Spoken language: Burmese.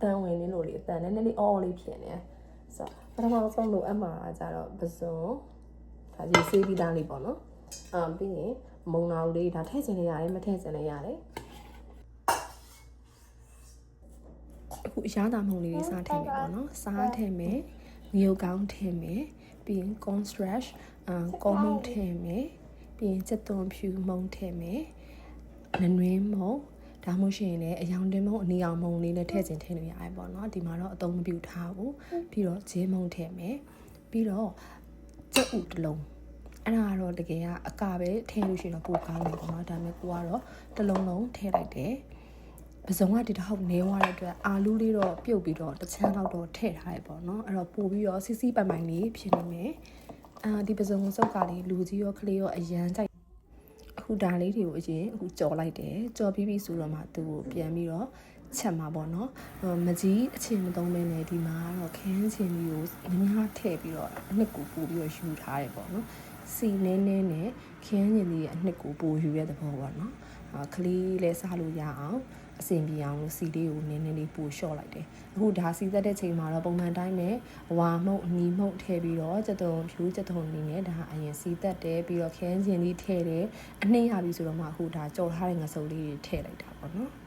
တန်ဝင်လေးလို့လေအတန်နဲ့လေးအော်လေးဖြစ်နေဆိုပထမဆုံးလိုအပ်မှာကြတော့ပစုံဒါရေးဆေးပြီးသားလေးပေါ့နော်ပြီးရင်မုံနာဦးလေးဒါထည့်ချင်လည်းရတယ်မထည့်ချင်လည်းရတယ်အခုအရသာမုံလေးတွေစားထည့်မယ်ပေါ့နော်စားထည့်မယ်ငရုတ်ကောင်းထည့်မယ်ပြီးရင် corn starch ကောမုံထည့်မယ်ပြီးရင်ချက်သွန်ဖြူမုံထည့်မယ်နနွင်းမုံဒါမှမဟုတ်ရင်လည်းအယောင်တင်မုံအနီအောင်မုံလေးလည်းထည့်ချင်ထည့်လို့ရတယ်ပေါ့နော်ဒီမှာတော့အသုံးမပြုထားဘူးပြီးတော့ဂျင်းမုံထည့်မယ်ပြီးတော့ကြက်ဥတစ်လုံးအဲ့ဒါကတော့တကယ်ကအကပဲထည့်လို့ရှိရင်တော့ပိုကောင်းတယ်ပေါ့နော်ဒါပေမဲ့ကိုကတော့တစ်လုံးလုံးထည့်လိုက်တယ်ပစုံကဒီတစ်ခေါက်နေသွားတဲ့အတွက်အာလူးလေးတော့ပြုတ်ပြီးတော့တစ်ချမ်းလောက်တော့ထည့်ထားရပေါ့နော်အဲ့တော့ပို့ပြီးတော့စီစီပိုင်ပိုင်လေးဖြစ်နေမယ်ဒီပစုံစုပ်ကလေးလူကြီးရောကလေးရောအရန်ကြိုက်အခုဒါလေးတွေကိုအရင်အခုကြော်လိုက်တယ်ကြော်ပြီးပြီဆိုတော့မှသူ့ကိုပြန်ပြီးတော့ချက်မှာပေါ့နော်မကြီးအချင်းမသုံးမဲနဲ့ဒီမှာတော့ခန်းချင်းလေးကိုများထည့်ပြီးတော့အနှစ်ကိုပို့ပြီးတော့ယူထားတယ်ပေါ့နော်စီနဲနဲနဲ့ခန်းချင်းလေးရဲ့အနှစ်ကိုပို့ယူရတဲ့သဘောပေါ့နော်ကလေးလည်းစားလို့ရအောင်အဆင်ပြေအောင်လို့စီလေးကိုနည်းနည်းလေးပို့လျှော့လိုက်တယ်အခုဒါစီသက်တဲ့ချိန်မှာတော့ပုံမှန်တိုင်းပဲဝါမှုန့်အနီမှုန့်ထည့်ပြီးတော့ကြက်သွန်ဖြူကြက်သွန်လေးနဲ့ဒါအရင်စီသက်တယ်ပြီးတော့ခန်းချင်းလေးထည့်တယ်အနှိမ့်ရပြီဆိုတော့မှအခုဒါကြော်ထားတဲ့ငါစုံလေးထည့်လိုက်တာပေါ့နော်